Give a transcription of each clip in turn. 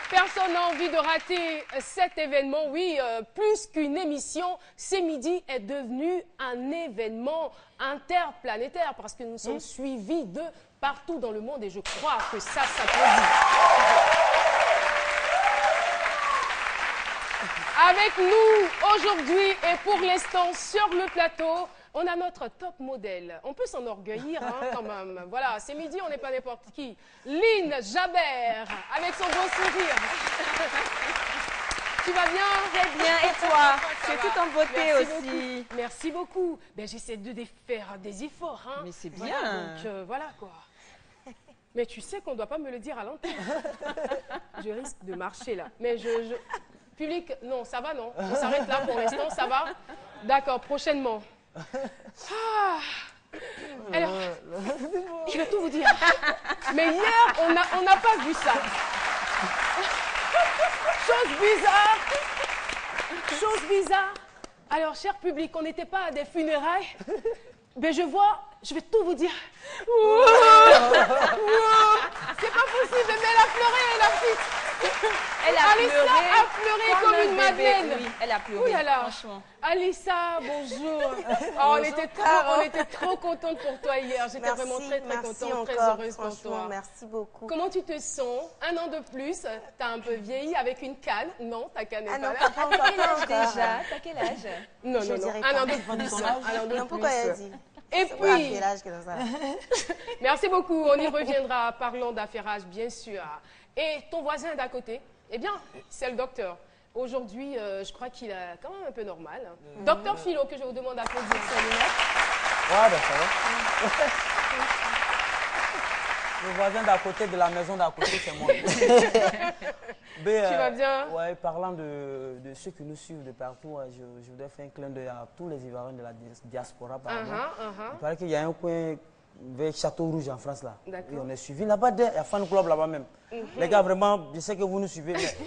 personne n'a envie de rater cet événement. Oui, plus qu'une émission, C'est Midi est devenu un événement interplanétaire parce que nous sommes suivis de partout dans le monde et je crois que ça s'applaudit. Avec nous aujourd'hui et pour l'instant sur le plateau, on a notre top modèle. On peut s'enorgueillir quand même. Voilà, C'est Midi, on n'est pas n'importe qui. Lynn Jabert, avec son beau sourire. Tu vas bien? Très bien, et toi? Tu es tout en beauté. Merci aussi. Beaucoup. Merci beaucoup. Ben, j'essaie de faire des efforts. Hein. Mais c'est bien. Voilà, donc voilà quoi. Mais tu sais qu'on ne doit pas me le dire à l'antenne. Je risque de marcher là. Mais Public, non, ça va, non? On s'arrête là pour l'instant, ça va? D'accord, prochainement. Ah. Alors, je vais tout vous dire. Mais hier, on n'a pas vu ça. Chose bizarre. Alors, cher public, on n'était pas à des funérailles. Mais je vais tout vous dire. C'est pas possible, mais elle a pleuré, la fille. Alissa a pleuré comme une madeleine. Oui, elle a pleuré, franchement. Alissa, bonjour. Oh, on était trop contente pour toi hier. J'étais vraiment très contente, très heureuse pour toi. Merci beaucoup. Comment tu te sens? Un an de plus, t'as un peu vieilli avec une canne. Non, ta canne n'est pas là. T'as quel âge déjà? T'as quel âge? Non, un an de plus. Pourquoi elle a dit? Et puis, merci beaucoup, on y reviendra parlant d'affairage, bien sûr. Et ton voisin d'à côté, eh bien, c'est le docteur. Aujourd'hui, je crois qu'il est quand même un peu normal. Docteur Philo, que je vous demande d'applaudir. Ouais, ben ça va. Le voisin d'à côté de la maison d'à côté, c'est moi. Tu vas bien? Ouais, parlant de ceux qui nous suivent de partout, je voudrais faire un clin d'œil à tous les Ivoiriens de la diaspora, par exemple. Il paraît qu'il y a un coin vers Château Rouge en France, là. Et on est suivi là-bas, il y a Fan Club là-bas même. Les gars, vraiment, je sais que vous nous suivez, mais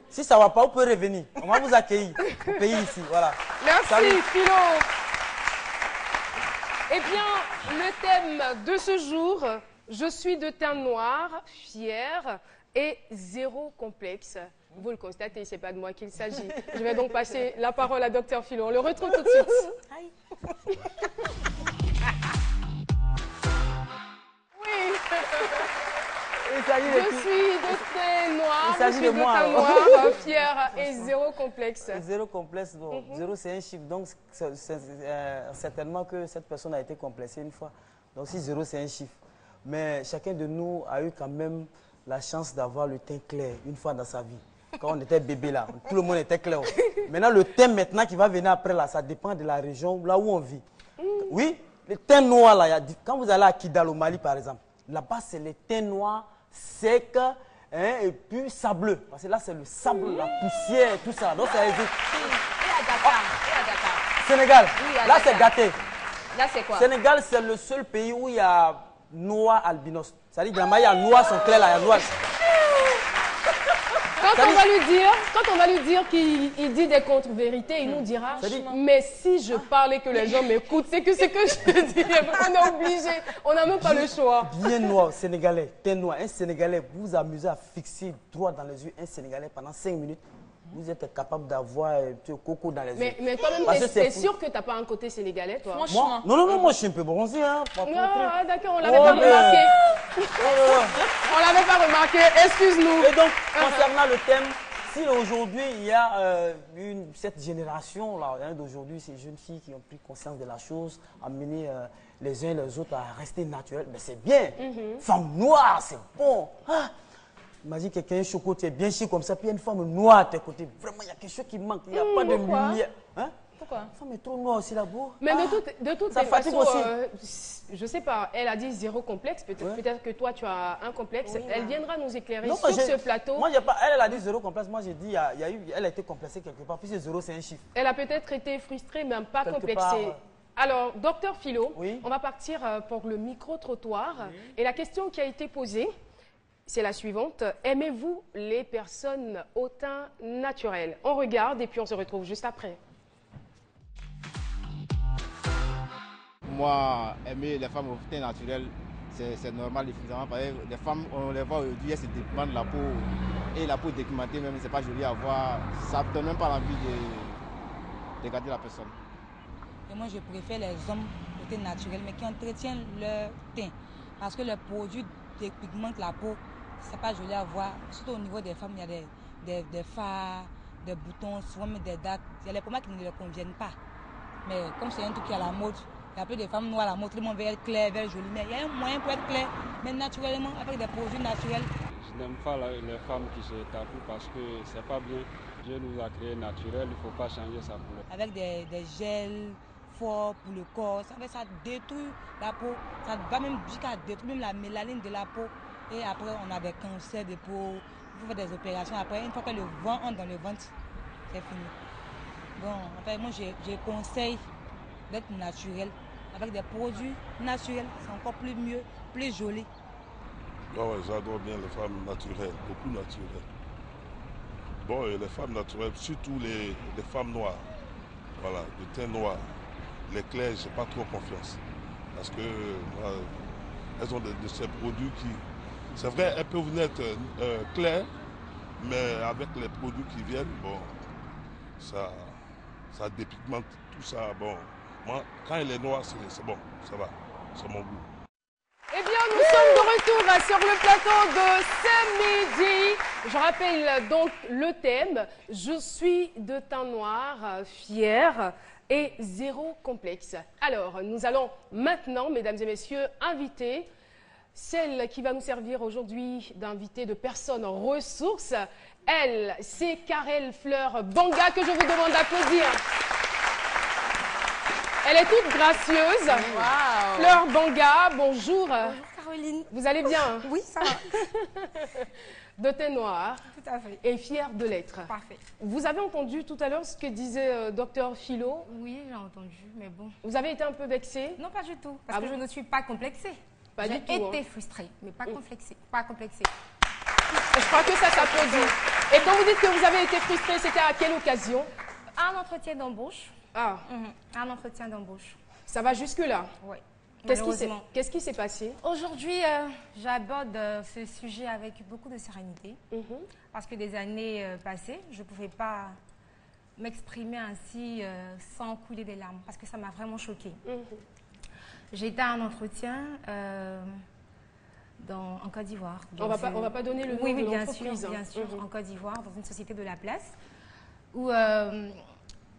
si ça ne va pas, vous pouvez revenir. On va vous accueillir au pays ici, voilà. Merci, salut. Philo. Eh bien, le thème de ce jour, je suis de teint noir, fier et zéro complexe. Vous le constatez, ce n'est pas de moi qu'il s'agit. Je vais donc passer la parole à Dr Philo. On le retrouve tout de suite. Oui. Je suis de teint noir, je suis de teint noir, fier et zéro complexe. Zéro complexe, bon. Zéro c'est un chiffre, donc c'est certainement que cette personne a été complexée une fois. Donc si zéro c'est un chiffre. Mais chacun de nous a eu quand même la chance d'avoir le teint clair une fois dans sa vie. Quand on était bébé là, tout le monde était clair. Maintenant, le teint maintenant qui va venir après là, ça dépend de la région, là où on vit. Oui, le teint noir là, quand vous allez à Kidal au Mali par exemple, là-bas c'est le teint noir sec et puis sableux. Parce que là c'est le sable, la poussière, tout ça. Donc ça existe. Et à Dakar. Sénégal, oui, là c'est gâté. Là c'est quoi? Sénégal c'est le seul pays où il y a noir albinos. C'est-à-dire que il y a noir sont clairs là, il y a noir. Quand on va lui dire qu'il dit des contre-vérités, il nous dira, mais si je parlais que les gens m'écoutent, c'est que je dis. On est obligé, on n'a même pas le choix. Bien noir, sénégalais, teint noir. Un sénégalais, vous vous amusez à fixer droit dans les yeux un sénégalais pendant 5 minutes. Vous êtes capable d'avoir un coco dans les yeux. Mais toi-même, t'es sûr que tu n'as pas un côté sénégalais, toi? Franchement. Non, moi je suis un peu bronzé. Hein, ah, d'accord, on l'avait pas remarqué. On l'avait pas remarqué, excuse-nous. Et donc, concernant le thème, si aujourd'hui il y a cette génération-là, d'aujourd'hui, ces jeunes filles qui ont pris conscience de la chose, amener les uns les autres à rester naturels, mais c'est bien. Femme noire, c'est bon. Ah. Imagine quelqu'un, un chocolat bien chic comme ça, puis il y a une femme noire à tes côtés. Vraiment, il y a quelque chose qui manque. Il n'y a pas de lumière. Hein? Pourquoi? La femme est trop noire aussi là-bas. Mais de toutes les façons, je ne sais pas, elle a dit zéro complexe. Peut-être que toi, tu as un complexe. Oui, elle viendra nous éclairer sur ce plateau. Moi, elle a dit zéro complexe. Moi, j'ai dit, elle a été complexée quelque part. Puis c'est zéro, c'est un chiffre. Elle a peut-être été frustrée, mais pas complexée. Alors, docteur Philo, on va partir pour le micro-trottoir. Et la question qui a été posée, c'est la suivante. Aimez-vous les personnes au teint naturel? On regarde et puis on se retrouve juste après. Moi, aimer les femmes au teint naturel, c'est normal, évidemment. Parce que les femmes, on les voit aujourd'hui, elles se dépendent de la peau. Et la peau documentée, même, c'est pas joli à voir. Ça ne donne même pas l'envie de garder la personne. Et moi, je préfère les hommes côté naturel, mais qui entretiennent leur teint. Parce que le produit dépigmente la peau, c'est pas joli à voir. Surtout au niveau des femmes, il y a des fards, des boutons, souvent même des dates. Il y a les pommettes qui ne leur conviennent pas. Mais comme c'est un truc qui est à la mode, il y a peu de femmes noires à la mode, tout le monde veut être clair, veut être joli. Mais il y a un moyen pour être clair, mais naturellement, avec des produits naturels. Je n'aime pas les femmes qui se tatouent parce que c'est pas bien. Dieu nous a créé naturel, il ne faut pas changer sa couleur. Avec des gels forts pour le corps, ça détruit la peau, ça va même jusqu'à détruire même la mélanine de la peau. Et après, on a des cancers de peau, il faut faire des opérations. Après, une fois que le vent entre dans le ventre, c'est fini. Bon, enfin, moi, je conseille d'être naturel. Avec des produits naturels, c'est encore plus mieux, plus joli. Ah ouais, j'adore bien les femmes naturelles, beaucoup naturelles. Bon, et les femmes naturelles, surtout les femmes noires, voilà, de teint noir. Les clairs, je n'ai pas trop confiance. Parce que elles ont de ces produits qui... C'est vrai, elles peuvent naître claires, mais avec les produits qui viennent, bon, ça dépigmente tout ça. Bon, moi, quand elle est noire, c'est bon, ça va, c'est mon goût. Eh bien, nous sommes de retour sur le plateau de ce midi. Je rappelle donc le thème. Je suis de teint noir, fière et zéro complexe. Alors, nous allons maintenant, mesdames et messieurs, inviter celle qui va nous servir aujourd'hui d'invitée de personnes ressources. Elle, c'est Karel Fleur Banga que je vous demande d'applaudir. Elle est toute gracieuse. Wow. Fleur Banga, bonjour. Bonjour Caroline. Vous allez bien? Oui, ça va. De teint noir. Tout à fait. Et fière de l'être. Parfait. Vous avez entendu tout à l'heure ce que disait Dr Philo? Oui, j'ai entendu, mais bon. Vous avez été un peu vexée? Non, pas du tout, parce que je ne suis pas complexée. Pas du tout. J'ai été frustrée, mais pas complexée. Pas complexée. Je crois que ça s'applaudit. Et quand vous dites que vous avez été frustrée, c'était à quelle occasion? Un entretien d'embauche. Ah. Un entretien d'embauche. Ça va jusque-là? Oui. Qu'est-ce qui s'est passé? Aujourd'hui, j'aborde ce sujet avec beaucoup de sérénité. Parce que des années passées, je ne pouvais pas m'exprimer ainsi sans couler des larmes. Parce que ça m'a vraiment choquée. J'ai été à un entretien en Côte d'Ivoire. On va pas donner le nom de l'entreprise. Bien sûr, en Côte d'Ivoire, dans une société de la place, où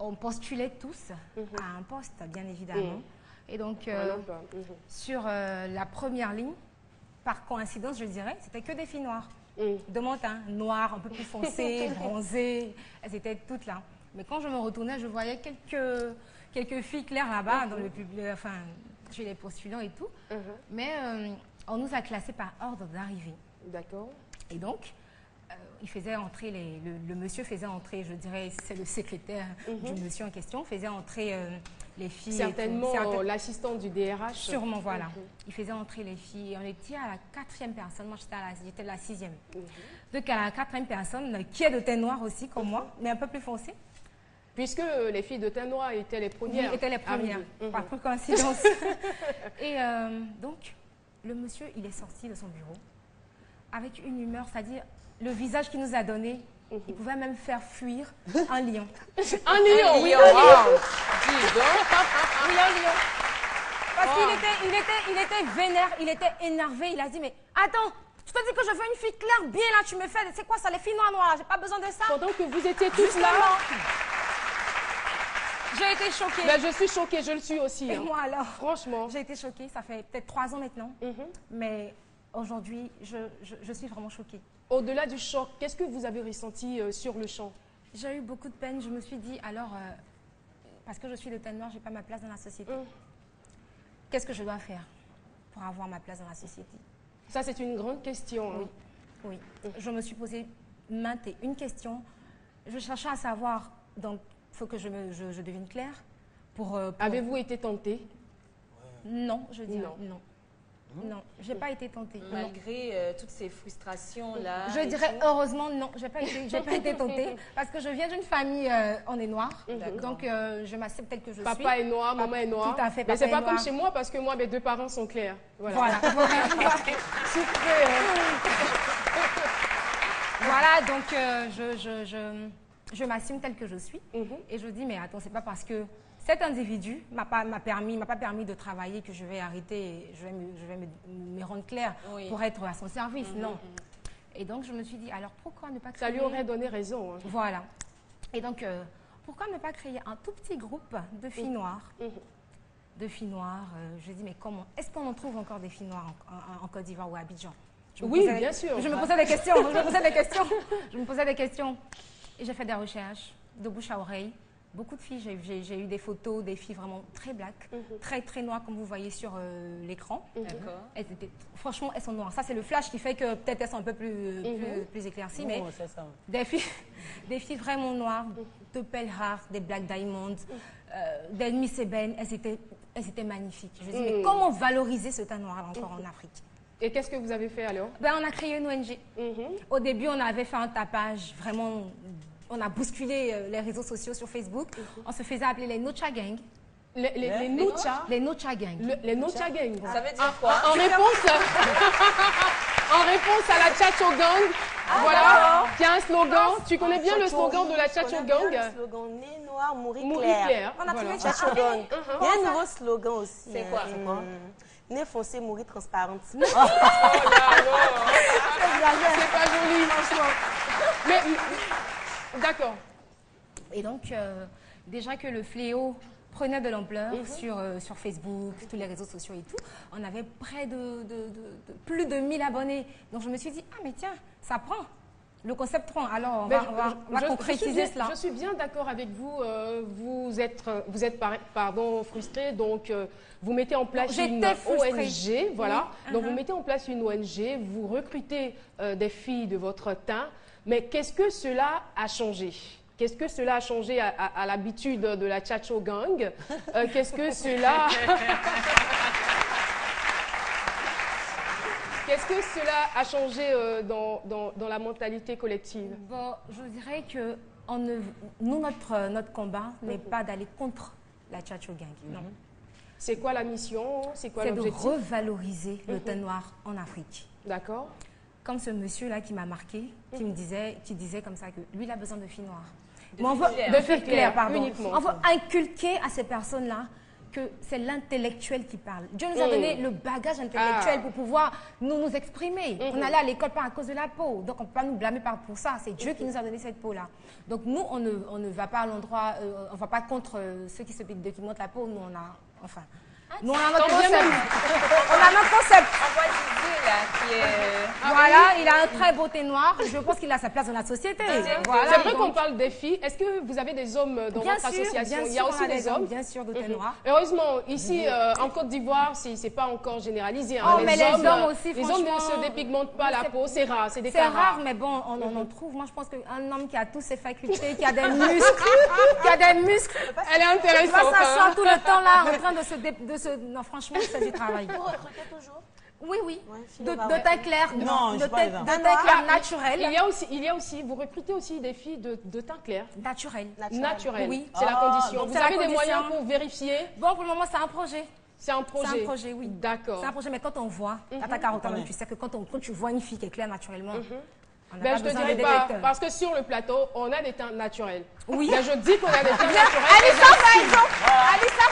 on postulait tous à un poste, bien évidemment. Et donc, sur la première ligne, par coïncidence, je dirais, c'était que des filles noires. De mon teint, noires, un peu plus foncées, bronzées, elles étaient toutes là. Mais quand je me retournais, je voyais quelques filles claires là-bas, dans le public, enfin, chez les postulants et tout. Mais on nous a classés par ordre d'arrivée. D'accord. Et donc, il faisait entrer, le monsieur faisait entrer, je dirais, c'est le secrétaire du monsieur en question, faisait entrer les filles. Certainement l'assistant du DRH. Sûrement, voilà. Il faisait entrer les filles. On était à la 4e personne, moi j'étais la 6e. Donc à la 4e personne, qui est de teint noir aussi, comme moi, mais un peu plus foncé. Puisque les filles de teint noir étaient les premières. Oui, étaient les premières, par pure coïncidence. Et donc, le monsieur, il est sorti de son bureau avec une humeur, c'est-à-dire le visage qu'il nous a donné, il pouvait même faire fuir un lion. Un lion? Oui, un lion. Oui, un lion. Parce qu'il était vénère, il était énervé. Il a dit, mais attends, tu te dis que je veux une fille claire, bien là, tu me fais, c'est quoi ça, les filles noires, là, j'ai pas besoin de ça. Pendant que vous étiez tous là. J'ai été choquée. Ben, je suis choquée, je le suis aussi. Et moi alors? Franchement. J'ai été choquée, ça fait peut-être 3 ans maintenant. Mais aujourd'hui, je suis vraiment choquée. Au-delà du choc, qu'est-ce que vous avez ressenti sur le champ? J'ai eu beaucoup de peine. Je me suis dit, alors, parce que je suis de teint noir, je n'ai pas ma place dans la société. Qu'est-ce que je dois faire pour avoir ma place dans la société? Ça, c'est une grande question. Oui, oui. Je me suis posé maintes et une question. Je cherchais à savoir, donc, il faut que je devienne claire. Pour... Avez-vous été tentée? Non, je dis non. Non, je n'ai pas été tentée. Malgré toutes ces frustrations-là. Je dirais heureusement non, je n'ai pas été tentée parce que je viens d'une famille, on est noir. Donc je m'accepte telle que je suis. Papa est noir, maman est noire. Tout à fait. Mais c'est pas comme chez moi parce que moi, mes 2 parents sont clairs. Voilà. Voilà, donc je m'assume telle que je suis. Et je dis, mais attends, c'est pas parce que cet individu m'a pas permis de travailler que je vais arrêter et je vais me rendre clair pour être à son service. Non. Et donc, je me suis dit, alors pourquoi ne pas créer... Ça lui aurait donné raison. Hein. Voilà. Et donc, pourquoi ne pas créer un tout petit groupe de filles noires De filles noires. Je dis, mais comment? Est-ce qu'on en trouve encore des filles noires en Côte d'Ivoire ou à Abidjan? Oui, bien sûr. Je me posais des questions. Je me posais des questions. Et j'ai fait des recherches de bouche à oreille. Beaucoup de filles, j'ai eu des photos, des filles vraiment très black, très très noires comme vous voyez sur l'écran. Franchement, elles sont noires. Ça, c'est le flash qui fait que peut-être elles sont un peu plus éclaircies, mais ça. Des filles vraiment noires, de pelles rares, des Black Diamonds, des Miss Eben, elles étaient magnifiques. Je me dis, mais comment valoriser ce teint noir encore en Afrique? Et qu'est-ce que vous avez fait alors? On a créé une ONG. Au début, on avait fait un tapage vraiment... On a bousculé les réseaux sociaux sur Facebook. On se faisait appeler les Nocha Gang. Les Nocha? Les Nocha Gang. Les Nocha Gang. Ça veut dire quoi? En réponse à la Chacho Gang, voilà, qui a un slogan. Tu connais bien le slogan de la Chacho Gang? Le slogan « Né noir, mourir clair ». On a trouvé Chacho Gang. Il y a un nouveau slogan aussi. C'est quoi? Né foncé, mourir transparente. Oh là là, c'est pas joli, franchement. Mais d'accord. Et donc, déjà que le fléau prenait de l'ampleur sur Facebook, tous les réseaux sociaux et tout, on avait près de plus de 1000 abonnés. Donc, je me suis dit, ah mais tiens, ça prend. Le concept prend. Alors, on va concrétiser cela. Je suis bien d'accord avec vous. Vous êtes frustré, donc vous mettez en place une ONG. Voilà. Donc, vous mettez en place une ONG, vous recrutez des filles de votre teint. Mais qu'est-ce que cela a changé? Qu'est-ce que cela a changé à l'habitude de la Chacho Gang? Qu'est-ce que cela... Qu'est-ce que cela a changé dans la mentalité collective? Bon, je dirais que nous, notre combat n'est pas d'aller contre la Chacho Gang. Non. C'est quoi la mission? C'est quoi l'objectif? C'est de revaloriser le teint noir en Afrique. D'accord. Comme ce monsieur-là qui m'a marqué, qui disait comme ça que lui, il a besoin de filles noires. De filles claires, pardon. Uniquement. On veut inculquer à ces personnes-là que c'est l'intellectuel qui parle. Dieu nous a donné le bagage intellectuel pour pouvoir nous exprimer. On allait à l'école pas à cause de la peau, donc on ne peut pas nous blâmer pour ça. C'est Dieu qui nous a donné cette peau-là. Donc nous, on ne va pas à l'endroit, on ne va pas contre ceux qui se documentent la peau. Nous, on a, enfin... Nous, on a notre concept. On a notre concept. On voit Didier, là, qui est... Voilà, il a un très beau teint noir. Je pense qu'il a sa place dans la société. Voilà, c'est vrai qu'on parle des filles. Est-ce que vous avez des hommes dans votre association? Il y a aussi des hommes. Bien sûr, de teint noir. Heureusement, ici, en Côte d'Ivoire, ce n'est pas encore généralisé. Oh, mais les hommes aussi, les hommes ne se dépigmentent pas la peau. C'est rare, c'est des cas rares. C'est rare, mais bon, on en trouve. Moi, je pense qu'un homme qui a toutes ses facultés, qui a des muscles, elle est intéressante. Il va s'asseoir tout le temps là, en train de se... Non, franchement, c'est du travail. Vous recrutez toujours? Oui, oui. De teint clair, non, de teint clair naturel. Il y a aussi, vous recrutez aussi des filles de teint clair. Naturel. Oui, c'est la condition. Vous avez des moyens pour vérifier? Bon, pour le moment, c'est un projet. C'est un projet? C'est un projet, oui. D'accord. C'est un projet, mais quand on voit, à ta carotte, tu sais que quand tu vois une fille qui est claire naturellement, ben, je ne te dirais pas, parce que sur le plateau, on a des teints naturels. Oui. Ben, je dis qu'on a des teints naturels. Alissa,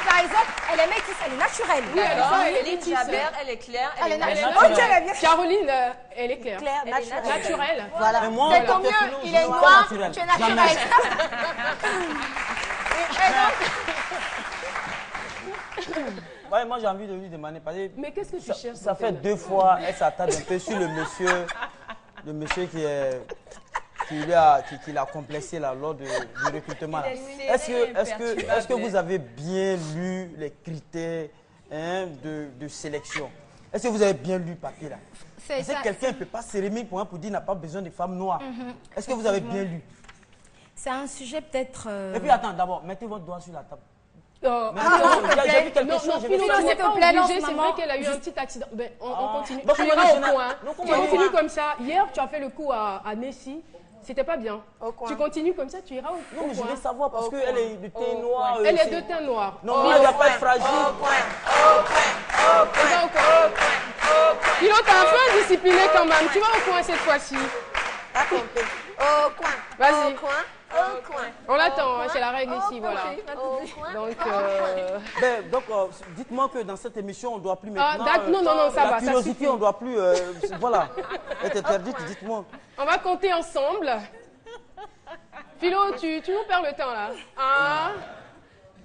par exemple, elle est métisse, elle est naturelle. Oui, elle est métisse. Elle est claire, elle est naturelle. Caroline, elle est claire. Claire, naturelle. Voilà. C'est tant mieux, il est noir, tu es naturel. Ouais, moi j'ai envie de lui demander, mais qu'est-ce que tu cherches? Ça fait 2 fois, elle s'attarde un peu sur le monsieur qui l'a complexé là, lors du recrutement. Est-ce que vous avez bien lu les critères de sélection? Est-ce que vous avez bien lu le papier là? Est-ce que quelqu'un ne peut pas s'érémir pour dire qu'il n'a pas besoin de femmes noires? Est-ce que vous avez bien lu? C'est un sujet peut-être... Et puis attends, d'abord, mettez votre doigt sur la table. J'ai vu quelque chose. Non, Philo, tu n'es pas obligé. C'est vrai qu'elle a eu un petit accident. Ben, on continue. Tu iras au coin. Tu continues comme ça. Hier, tu as fait le coup à Nessie. C'était pas bien. Tu continues comme ça, tu iras au coin. Non, mais je veux savoir parce qu'elle est de teint noir. Elle est de teint noir. Non, elle ne doit pas être fragile. Philo, t'es un peu indiscipliné quand même. Tu vas au coin cette fois-ci. Pas compris. Au coin. Vas-y. Au coin. Au coin. On l'attend, c'est la règle ici, voilà. Donc, dites-moi que dans cette émission, on ne doit plus maintenant... non, ça va, la curiosité, on ne doit plus... voilà, être interdite, dites-moi. On va compter ensemble. Philo, tu nous perds le temps, là. 1,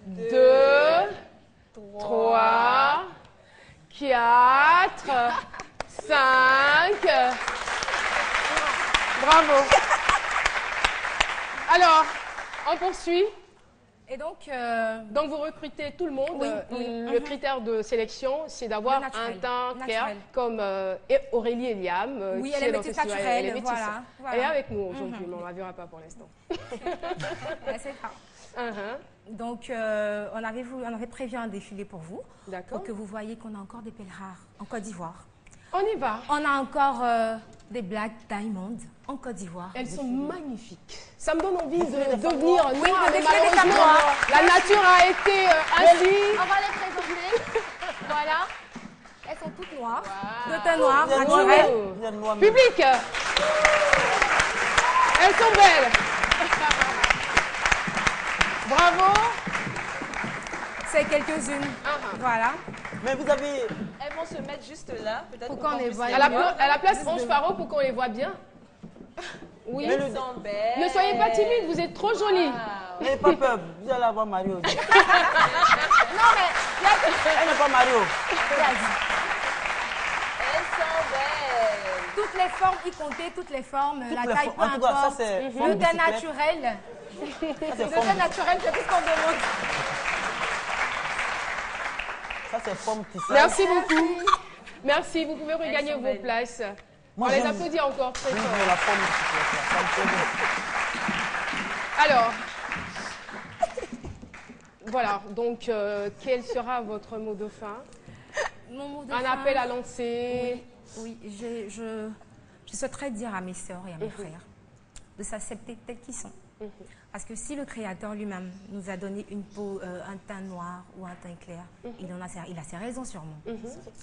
2, 3, 4, 5... Bravo. Alors, on poursuit. Et donc, vous recrutez tout le monde. Le critère de sélection, c'est d'avoir un teint clair comme Aurélie et Liam. Oui, elle est métisse naturelle, voilà. Elle est avec nous aujourd'hui, mais on ne la verra pas pour l'instant. C'est ça. Donc, on avait prévu un défilé pour vous. D'accord. Pour que vous voyez qu'on a encore des perles rares en Côte d'Ivoire. On y va. On a encore des Black Diamond en Côte d'Ivoire. Elles sont magnifiques. Ça me donne envie de devenir noire. Oui, malheureusement, la nature a été ainsi. On va les présenter. Voilà. Elles sont toutes noires. De teint noir, naturel. Public. Elles sont belles. Bravo. C'est quelques-unes. Voilà. Mais vous avez... Elles vont se mettre juste là, peut-être pour qu'on les voie. À la place Ange Faro pour qu'on les voit bien. Oui. Elles sont belles. Ne soyez pas timide, vous êtes trop jolie. N'ayez pas peur, vous allez avoir Mario. Non, mais... Elle n'est pas Mario. Elles sont belles. Toutes les formes y compter, toutes les formes, Toutes la les taille, formes. peu En tout cas, ça, importe. c'est forme Le teint bicyclette. naturel. Ça, c'est Le forme- teint naturel, c'est tout ce qu'on demande. Ça, c'est forme tissage. Merci beaucoup. Merci, vous pouvez regagner sont vos belles. places. Moi, On les j'aime- applaudit encore très Oui, fort. mais la forme bicyclette, ça me plaît bien. Alors, voilà, donc quel sera votre mot de fin? Mon mot de Un fin, appel à lancer? Oui, je souhaiterais dire à mes sœurs et à mes frères de s'accepter tels qu'ils sont. Parce que si le Créateur lui-même nous a donné une peau, un teint noir ou un teint clair, il a ses raisons sûrement.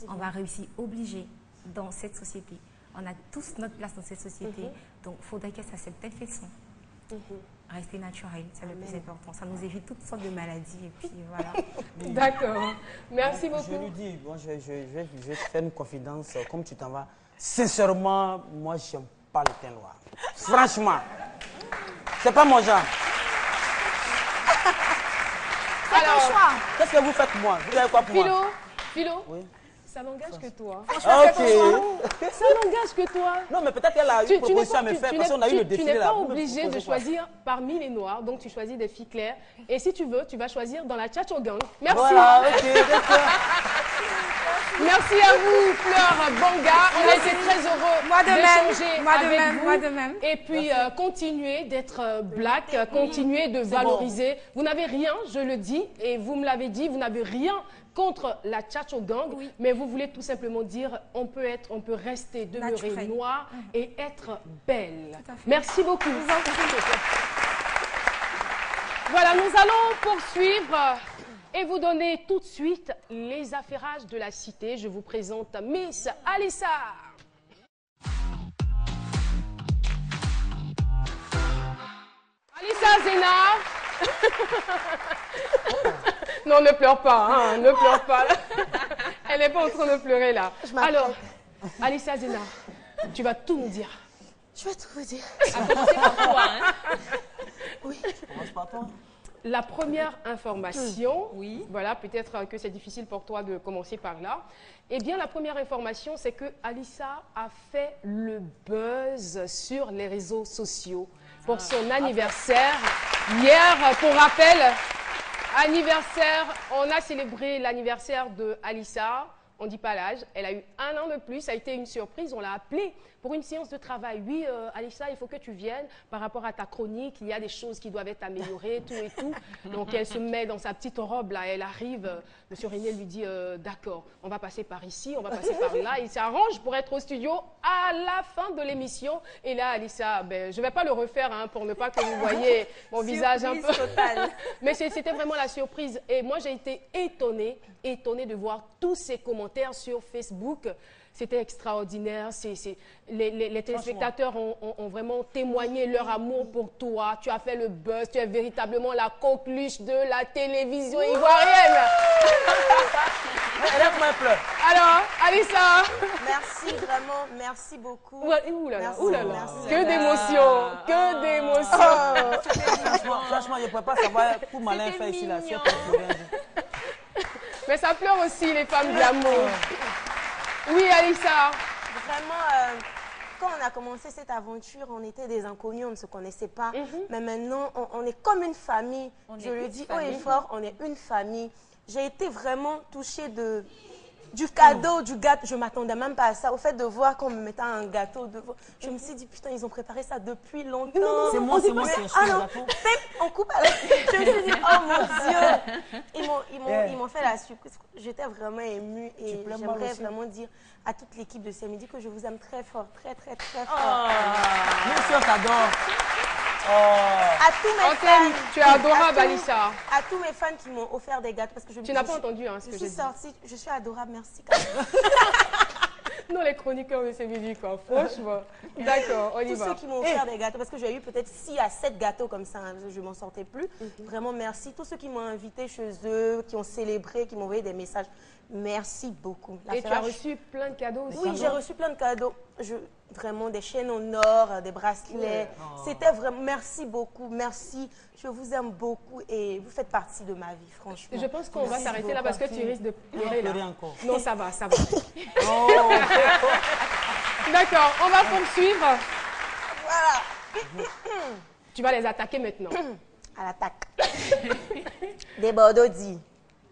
On va réussir obligé dans cette société. On a tous notre place dans cette société, donc il faudrait qu'elles s'acceptent telles qu'elles sont. Rester naturel, c'est le plus important. Ça nous évite toutes sortes de maladies et puis voilà. D'accord. Merci Je beaucoup. lui dis, bon, je vais te faire une confidence, comme tu t'en vas. Sincèrement, moi, je n'aime pas le teint noir. Franchement, c'est pas mon genre. Alors, Qu'est-ce que vous faites moi? Vous avez quoi pour moi? Philo, Oui. ça n'engage que toi. Ok. Ça n'engage que toi. Non, mais peut-être qu'elle a une proposition à me faire parce qu'on a eu le Tu défilé n'es là. pas Vous me obligé de proposez quoi? choisir parmi les noirs, donc tu choisis des filles claires. Et si tu veux, tu vas choisir dans la Tchatcho Gang. Merci. Voilà, ok, d'accord. Merci à vous, Fleur Banga. On a été très heureux d'échanger avec vous. Moi de même. Et puis, continuez d'être black, continuez de valoriser. Vous n'avez rien, je le dis, et vous me l'avez dit, vous n'avez rien contre la Tchatcho Gang, mais vous voulez tout simplement dire on peut rester, demeurer Naturel. noir et être belle. Merci beaucoup. Voilà, nous allons poursuivre et vous donner tout de suite les affairages de la cité. Je vous présente Miss Alissa. Alissa Zena. Non, ne pleure pas, hein, ne pleure pas. Elle n'est pas en train de pleurer là. Alors, Alissa Zena, tu vas tout nous dire. Je vais tout vous dire. À commencer par toi, hein. Oui. Commence par toi. La première information, voilà, peut-être que c'est difficile pour toi de commencer par là. Eh bien, la première information, c'est que Alissa a fait le buzz sur les réseaux sociaux pour son anniversaire. Hier, pour rappel, anniversaire, on a célébré l'anniversaire de Alissa. On ne dit pas l'âge, elle a eu 1 an de plus, ça a été une surprise, on l'a appelée pour une séance de travail. Oui, Alissa, il faut que tu viennes par rapport à ta chronique. Il y a des choses qui doivent être améliorées, tout et tout. Donc, elle se met dans sa petite robe, là. Elle arrive. Monsieur René lui dit, d'accord, on va passer par ici, on va passer par là. Il s'arrange pour être au studio à la fin de l'émission. Et là, Alissa, ben, je ne vais pas le refaire hein, pour ne pas que vous voyez mon visage un peu. Mais c'était vraiment la surprise. Et moi, j'ai été étonnée de voir tous ces commentaires sur Facebook. C'était extraordinaire. Les téléspectateurs ont vraiment témoigné leur amour pour toi. Tu as fait le buzz. Tu es véritablement la coqueluche de la télévision ivoirienne. Elle a pleure. Alors, Alissa. Merci vraiment, merci beaucoup. Ouh là là, Merci, ouh là là. merci. Que d'émotions, que d'émotions. Franchement, je ne pouvais pas savoir tout malin fait ici, là. Mais ça pleure aussi, les femmes de l'amour. Oui, Alissa. Vraiment, quand on a commencé cette aventure, on était des inconnus, on ne se connaissait pas. Mais maintenant, on est comme une famille. Je le dis haut et fort, on est une famille. J'ai été vraiment touchée du cadeau, du gâteau. Je ne m'attendais même pas à ça. Au fait de voir qu'on me mettait un gâteau devant. Je me suis dit, putain, ils ont préparé ça depuis longtemps. C'est moi qui ai ah non, on coupe à la... Je me suis dit, oh mon Dieu. Ils m'ont fait la surprise. J'étais vraiment émue et j'aimerais vraiment dire à toute l'équipe de CMD que je vous aime très fort, très, très, très fort. Bien sûr, t'adore. À tous mes fans, tu es adorable, Alissa. À tous mes fans qui m'ont offert des gâteaux parce que tu n'as pas entendu hein, ce que j'ai dit. Je suis adorable, merci. Non, les chroniqueurs de CMD, quoi, franchement. D'accord, on y va. Tous ceux qui m'ont offert des gâteaux, parce que j'ai eu peut-être 6 à 7 gâteaux comme ça, hein, je ne m'en sortais plus. Vraiment, merci. Tous ceux qui m'ont invité chez eux, qui ont célébré, qui m'ont envoyé des messages, merci beaucoup. Et tu as reçu plein de cadeaux aussi? Oui, j'ai reçu plein de cadeaux. Vraiment, des chaînes en or, des bracelets. C'était vraiment... Merci beaucoup, merci. Je vous aime beaucoup et vous faites partie de ma vie, franchement. Je pense qu'on va s'arrêter là parce que tu risques de pleurer là. Encore. Non, ça va, ça va. D'accord, on va poursuivre. Voilà. Tu vas les attaquer maintenant. À l'attaque. Des Bordeaux dit.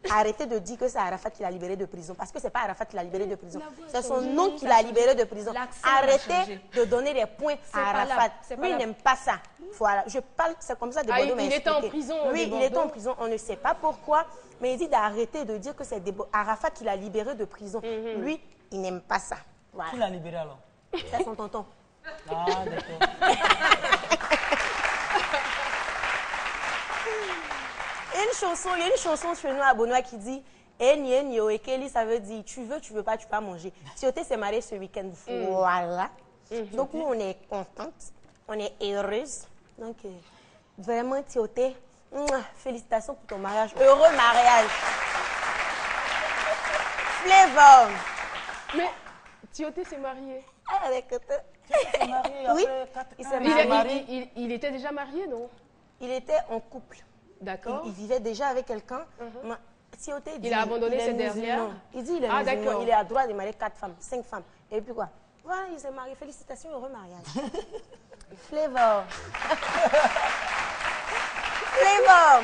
Arrêtez de dire que c'est Arafat qui l'a libéré de prison. Parce que ce n'est pas Arafat qui l'a libéré de prison. C'est son nom qui l'a libéré de prison. Arrêtez de donner des points à Arafat. Lui, il n'aime pas ça. Voilà. Je parle, c'est comme ça de Bordeaux. Il était en prison. Oui, il était en prison. On ne sait pas pourquoi. Mais il dit d'arrêter de dire que c'est Arafat qui l'a libéré de prison. Lui, il n'aime pas ça. Voilà. Qui l'a libéré alors? C'est son tonton. Ah, d'accord. Il y a une chanson chez nous à Bonois qui dit Eni, Eni, Ekeli, ça veut dire tu veux pas, tu peux pas manger. Tioté s'est mariée ce week-end. Voilà. Donc nous, on est contente, on est heureuse. Donc vraiment, Tioté, félicitations pour ton mariage. Heureux mariage. Flavor. Mais Tioté s'est marié. Oui, il s'est marié. Il était déjà marié, non? Il était en couple. D'accord. Il vivait déjà avec quelqu'un. Il a abandonné cette dernière. Il dit il est musulman. Il est à droit de marier 4 femmes, 5 femmes. Et puis quoi? Voilà, il s'est marié. Félicitations, heureux mariage. Flavor. Flavor.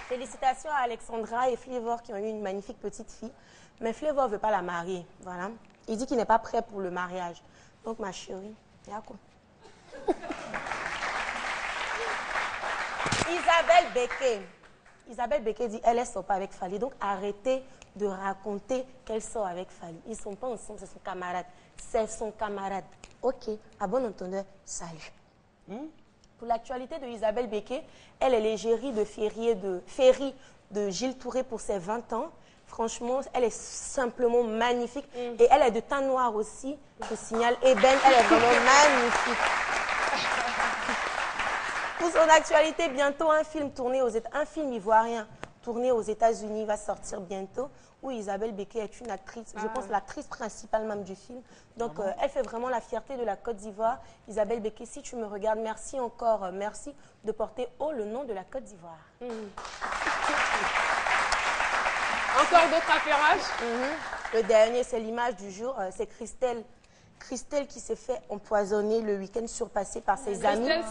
Félicitations à Alexandra et Flavor qui ont eu une magnifique petite fille. Mais Flavor ne veut pas la marier. Voilà. Il dit qu'il n'est pas prêt pour le mariage. Donc, ma chérie, il y a quoi? Isabelle Becquet dit elle ne sort pas avec Fally. Donc arrêtez de raconter qu'elle sort avec Fally. Ils ne sont pas ensemble, c'est son camarade. C'est son camarade. Ok, à bon entendeur, salut. Pour l'actualité de Isabelle Becquet, elle est l'égérie de Ferry de Gilles Touré pour ses 20 ans. Franchement, elle est simplement magnifique. Et elle est de teint noir aussi, je signale. Eben, elle est vraiment magnifique. Pour son actualité, bientôt un film ivoirien tourné aux États-Unis va sortir bientôt, où Isabelle Becquet est une actrice, je pense l'actrice principale même du film. Donc elle fait vraiment la fierté de la Côte d'Ivoire. Isabelle Becquet, si tu me regardes, merci encore, merci de porter haut le nom de la Côte d'Ivoire. Encore d'autres affairages? Le dernier, c'est l'image du jour, c'est Christelle Christelle qui s'est fait empoisonner le week-end surpassé par ses amis. Christelle,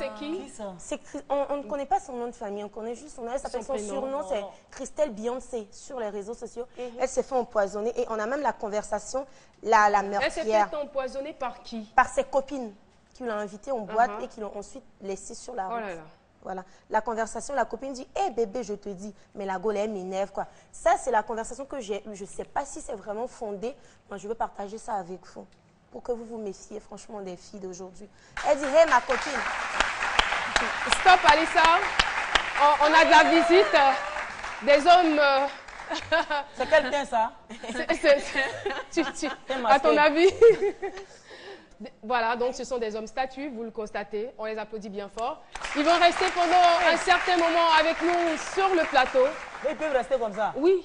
c'est qui? On ne connaît pas son nom de famille, on connaît juste son nom. Elle s'appelle son surnom, c'est Christelle Beyoncé sur les réseaux sociaux. Elle s'est fait empoisonner et on a même la conversation, la meurtrière. Elle s'est fait empoisonner par qui? Par ses copines qui l'ont invitée en boîte et qui l'ont ensuite laissée sur la route. Oh là là. Voilà. La conversation, la copine dit, hé bébé, je te dis, mais la gaule, elle m'énerve, quoi. Ça, c'est la conversation que j'ai eue. Je ne sais pas si c'est vraiment fondé. Moi, je veux partager ça avec vous. Pour que vous vous méfiez, franchement, des filles d'aujourd'hui. Elle dit, hé, ma copine. Stop, Alissa. On a de la visite. Des hommes... C'est quel teint, ça? À ton avis? Voilà, donc ce sont des hommes statues, vous le constatez. On les applaudit bien fort. Ils vont rester pendant un certain moment avec nous sur le plateau. Mais ils peuvent rester comme ça? Oui.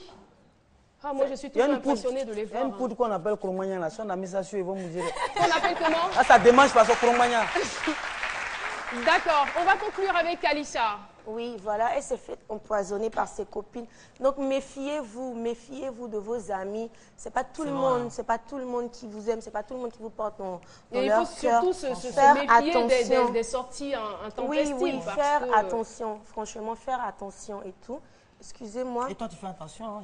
Ah, moi, je suis toujours impressionnée de les voir. Il y a une poudre qu'on appelle Kromagnan, là. Si on a mis ça sur, ils vont me dire... On appelle comment? Ah, ça démange parce que Kromagnan. D'accord, on va conclure avec Alissa. Oui, voilà, elle s'est fait empoisonner par ses copines. Donc, méfiez-vous de vos amis. C'est pas tout le monde, c'est pas tout le monde qui vous aime, c'est pas tout le monde qui vous porte dans et leur cœur. Il faut surtout se méfier des sorties intempestives. Oui, faire attention, franchement, faire attention et tout. Excusez-moi. Et toi, tu fais attention, hein,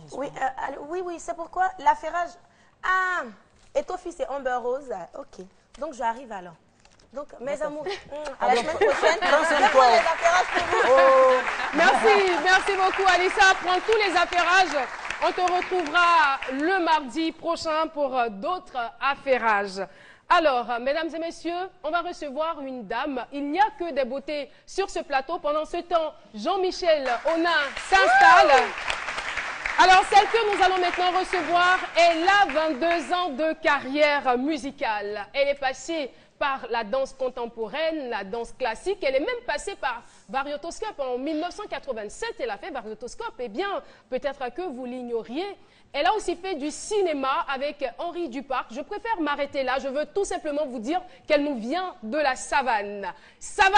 oui, c'est pourquoi l'affairage... Ah, et ton fils est Amber Rose. Ok, donc j'arrive alors. Donc, mes amours, à la semaine prochaine, prends les affairages pour vous. Merci beaucoup Alissa. Prends tous les affairages. On te retrouvera le mardi prochain pour d'autres affairages. Alors, mesdames et messieurs, on va recevoir une dame. Il n'y a que des beautés sur ce plateau. Pendant ce temps, Jean-Michel Onin s'installe. Alors, celle que nous allons maintenant recevoir, elle a 22 ans de carrière musicale. Elle est passée par la danse contemporaine, la danse classique. Elle est même passée par Variotoscope. En 1987, elle a fait Variotoscope. Eh bien, peut-être que vous l'ignoriez. Elle a aussi fait du cinéma avec Henri Duparc. Je préfère m'arrêter là. Je veux tout simplement vous dire qu'elle nous vient de la savane. Savane